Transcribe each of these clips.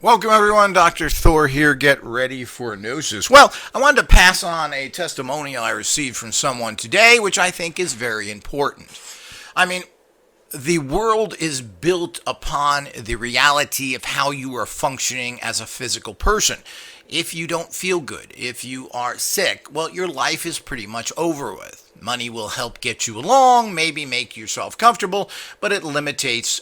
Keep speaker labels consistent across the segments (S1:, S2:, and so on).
S1: Welcome everyone, Dr. Thor here. Get ready for Gnosis. Well, I wanted to pass on a testimonial I received from someone today, which I think is very important. I mean, the world is built upon the reality of how you are functioning as a physical person. If you don't feel good, if you are sick, well, your life is pretty much over with. Money will help get you along, maybe make yourself comfortable, but it limits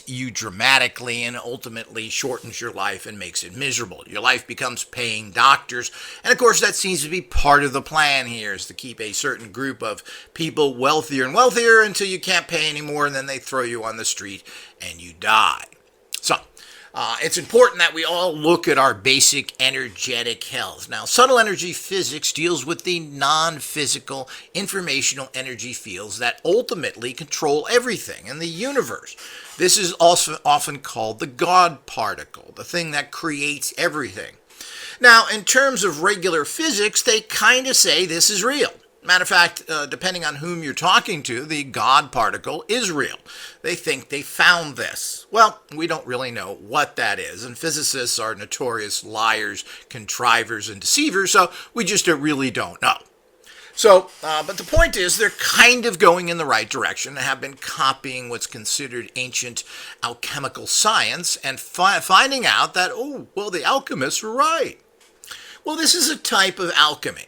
S1: you dramatically and ultimately shortens your life and makes it miserable. Your life becomes paying doctors, and of course that seems to be part of the plan here, is to keep a certain group of people wealthier and wealthier until you can't pay anymore, and then they throw you on the street and you die. So, it's important that we all look at our basic energetic health. Now, subtle energy physics deals with the non-physical informational energy fields that ultimately control everything in the universe. This is also often called the God particle, the thing that creates everything. Now, in terms of regular physics, they kind of say this is real. Matter of fact, depending on whom you're talking to, the God particle is real. They think they found this. Well, we don't really know what that is, and physicists are notorious liars, contrivers, and deceivers, so we just really don't know. So, but the point is, they're kind of going in the right direction and have been copying what's considered ancient alchemical science and finding out that, the alchemists were right. Well, this is a type of alchemy.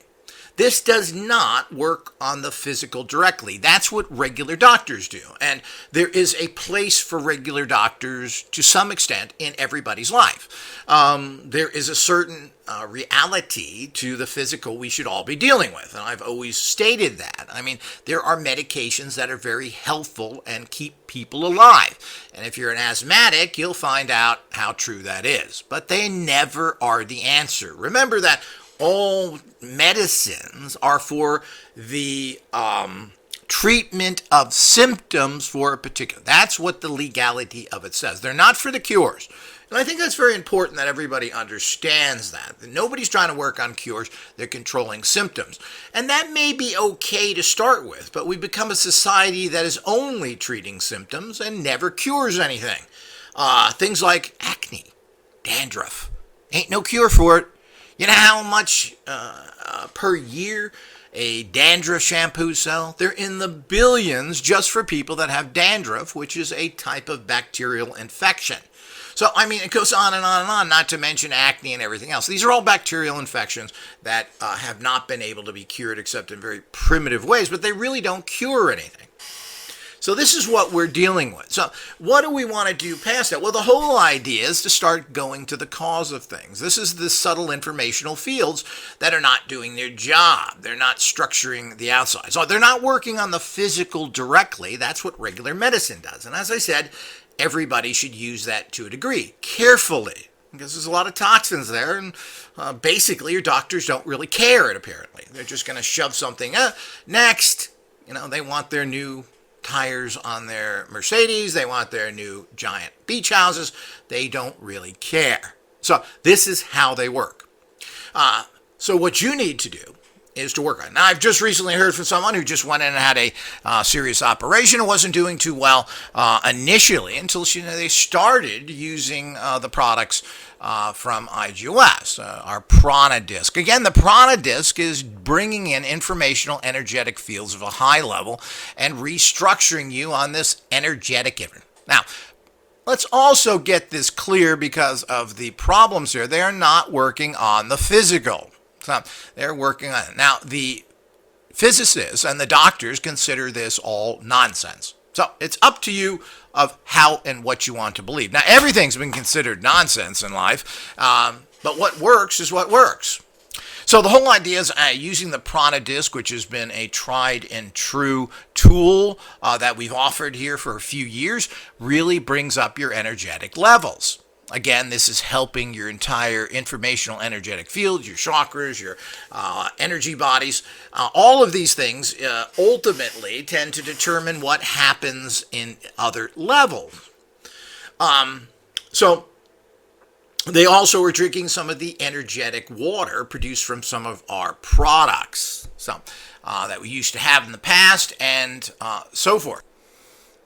S1: This does not work on the physical directly. That's what regular doctors do. And there is a place for regular doctors to some extent in everybody's life. There is a certain reality to the physical we should all be dealing with. And I've always stated that. I mean, there are medications that are very helpful and keep people alive. And if you're an asthmatic, you'll find out how true that is. But they never are the answer. Remember that all medicines are for the treatment of symptoms for a particular. That's what the legality of it says. They're not for the cures. And I think that's very important that everybody understands that. Nobody's trying to work on cures. They're controlling symptoms. And that may be okay to start with, but we've become a society that is only treating symptoms and never cures anything. Things like acne, dandruff. Ain't no cure for it. You know how much per year a dandruff shampoo sell? They're in the billions just for people that have dandruff, which is a type of bacterial infection. So, I mean, it goes on and on and on, not to mention acne and everything else. These are all bacterial infections that have not been able to be cured except in very primitive ways, but they really don't cure anything. So this is what we're dealing with. So what do we want to do past that? Well, the whole idea is to start going to the cause of things. This is the subtle informational fields that are not doing their job. They're not structuring the outside. So they're not working on the physical directly. That's what regular medicine does. And as I said, everybody should use that to a degree, carefully, because there's a lot of toxins there, and basically your doctors don't really care, apparently. They're just going to shove something next. They want their new tires on their Mercedes, they want their new giant beach houses, they don't really care. So this is how they work. So what you need to do is to work on it. Now, I've just recently heard from someone who just went in and had a serious operation and wasn't doing too well initially until they started using the products from IGOS, our Prana Disc. Again, the Prana Disc is bringing in informational energetic fields of a high level and restructuring you on this energetic event. Now, let's also get this clear because of the problems here. They are not working on the physical. So they're working on it. Now, the physicists and the doctors consider this all nonsense. So it's up to you of how and what you want to believe. Now, everything's been considered nonsense in life, but what works is what works. So the whole idea is using the Prana Disc, which has been a tried and true tool that we've offered here for a few years, really brings up your energetic levels. Again, this is helping your entire informational energetic field, your chakras, your energy bodies. All of these things ultimately tend to determine what happens in other levels. So they also are drinking some of the energetic water produced from some of our products that we used to have in the past and so forth.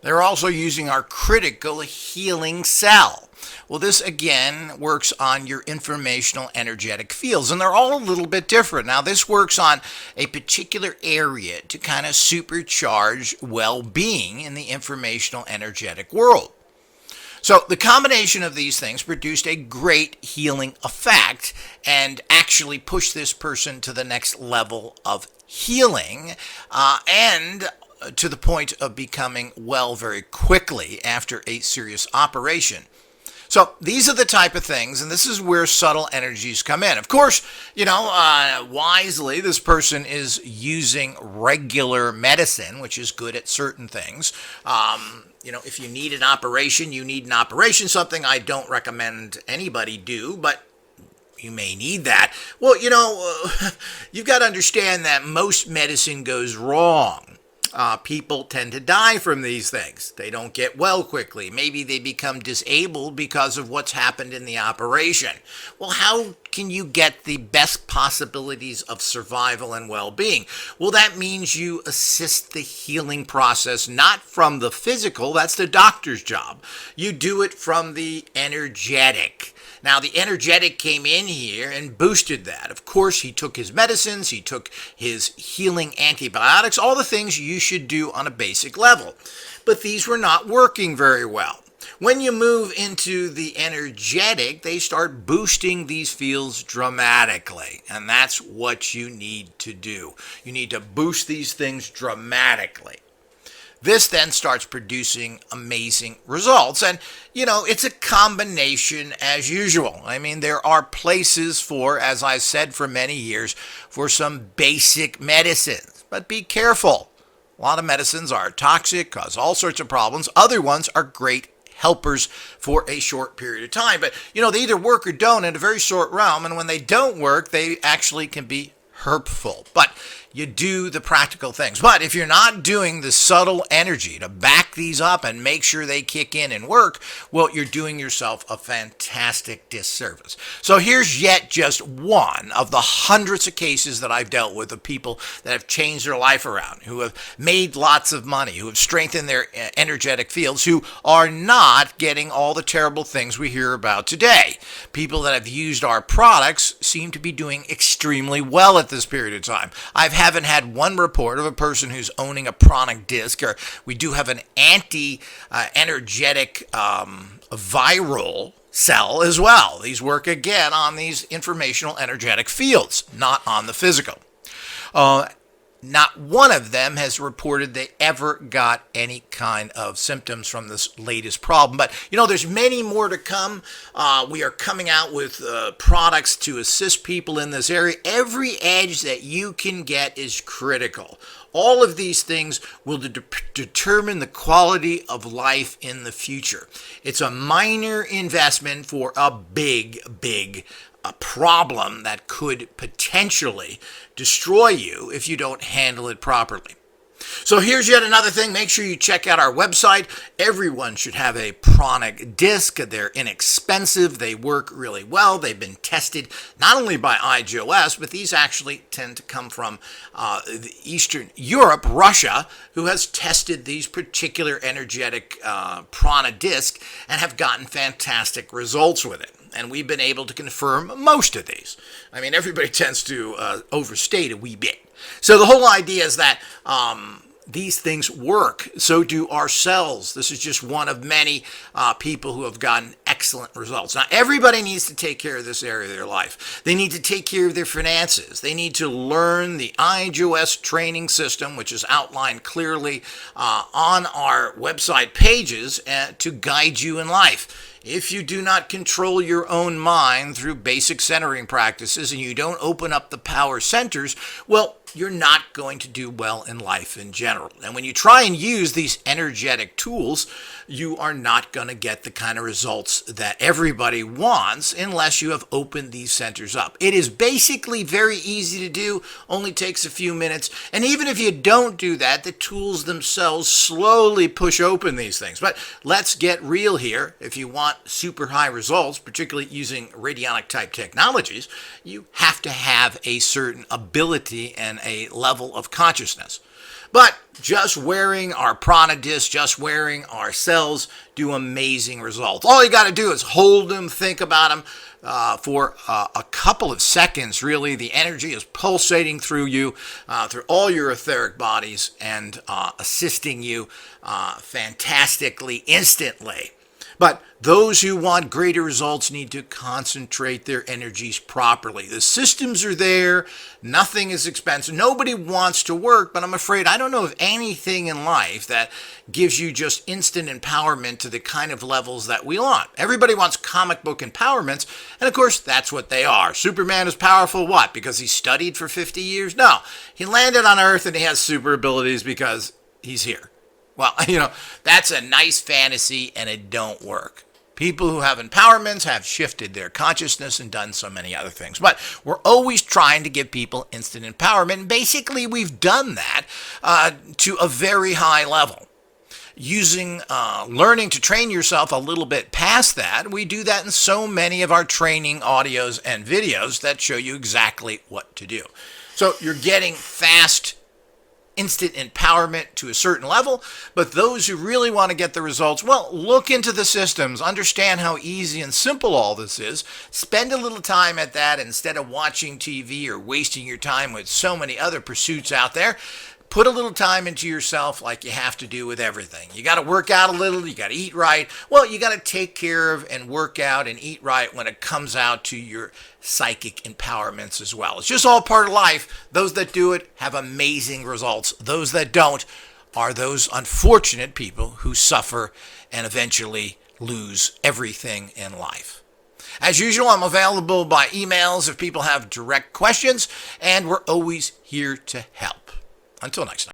S1: They're also using our critical healing cell. Well, this again works on your informational energetic fields, and they're all a little bit different. Now, this works on a particular area to kind of supercharge well-being in the informational energetic world. So the combination of these things produced a great healing effect and actually pushed this person to the next level of healing and to the point of becoming well very quickly after a serious operation. So these are the type of things, and this is where subtle energies come in. Of course, wisely, this person is using regular medicine, which is good at certain things. If you need an operation, you need an operation, something I don't recommend anybody do, but you may need that. Well, you've got to understand that most medicine goes wrong. People tend to die from these things. They don't get well quickly. Maybe they become disabled because of what's happened in the operation. Well, how can you get the best possibilities of survival and well-being? Well, that means you assist the healing process, not from the physical. That's the doctor's job. You do it from the energetic. Now, the energetic came in here and boosted that. Of course, he took his medicines, he took his healing antibiotics, all the things you should do on a basic level. But these were not working very well. When you move into the energetic, they start boosting these fields dramatically. And that's what you need to do. You need to boost these things dramatically. This then starts producing amazing results. And, it's a combination as usual. I mean, there are places for, as I said for many years, for some basic medicines. But be careful. A lot of medicines are toxic, cause all sorts of problems. Other ones are great helpers for a short period of time. But, they either work or don't in a very short realm. And when they don't work, they actually can be hurtful. But you do the practical things. But if you're not doing the subtle energy to back these up and make sure they kick in and work, well, you're doing yourself a fantastic disservice. So here's yet just one of the hundreds of cases that I've dealt with of people that have changed their life around, who have made lots of money, who have strengthened their energetic fields, who are not getting all the terrible things we hear about today. People that have used our products seem to be doing extremely well at this period of time. I haven't had one report of a person who's owning a pranic disc, or we do have an anti-energetic viral cell as well. These work again on these informational energetic fields, not on the physical. Not one of them has reported they ever got any kind of symptoms from this latest problem. But, there's many more to come. We are coming out with products to assist people in this area. Every edge that you can get is critical. All of these things will determine the quality of life in the future. It's a minor investment for a big problem that could potentially destroy you if you don't handle it properly. So here's yet another thing. Make sure you check out our website. Everyone should have a pranic disc. They're inexpensive. They work really well. They've been tested not only by IGOS, but these actually tend to come from Eastern Europe, Russia, who has tested these particular energetic prana disc and have gotten fantastic results with it. And we've been able to confirm most of these. I mean, everybody tends to overstate a wee bit. So the whole idea is that these things work. So do our cells. This is just one of many people who have gotten excellent results. Now, everybody needs to take care of this area of their life. They need to take care of their finances. They need to learn the IGOS training system, which is outlined clearly on our website pages to guide you in life. If you do not control your own mind through basic centering practices and you don't open up the power centers, well, you're not going to do well in life in general. And when you try and use these energetic tools, you are not going to get the kind of results that everybody wants unless you have opened these centers up. It is basically very easy to do, only takes a few minutes. And even if you don't do that, the tools themselves slowly push open these things. But let's get real here. If you want super high results, particularly using radionic type technologies, you have to have a certain ability and a level of consciousness. But just wearing our prana disc, just wearing our cells do amazing results. All you got to do is hold them, think about them for a couple of seconds, really. The energy is pulsating through you, through all your etheric bodies, and assisting you fantastically, instantly. But those who want greater results need to concentrate their energies properly. The systems are there. Nothing is expensive. Nobody wants to work, but I'm afraid I don't know of anything in life that gives you just instant empowerment to the kind of levels that we want. Everybody wants comic book empowerments, and of course, that's what they are. Superman is powerful, what? Because he studied for 50 years? No. He landed on Earth and he has super abilities because he's here. Well, that's a nice fantasy, and it don't work. People who have empowerments have shifted their consciousness and done so many other things. But we're always trying to give people instant empowerment. And basically, we've done that to a very high level. Using learning to train yourself a little bit past that, we do that in so many of our training audios and videos that show you exactly what to do. So you're getting fast instant empowerment to a certain level, but those who really want to get the results, well, look into the systems, understand how easy and simple all this is, spend a little time at that instead of watching TV or wasting your time with so many other pursuits out there. Put a little time into yourself like you have to do with everything. You got to work out a little, you got to eat right. Well, you got to take care of and work out and eat right when it comes out to your psychic empowerments as well. It's just all part of life. Those that do it have amazing results. Those that don't are those unfortunate people who suffer and eventually lose everything in life. As usual, I'm available by emails if people have direct questions, and we're always here to help. Until next time.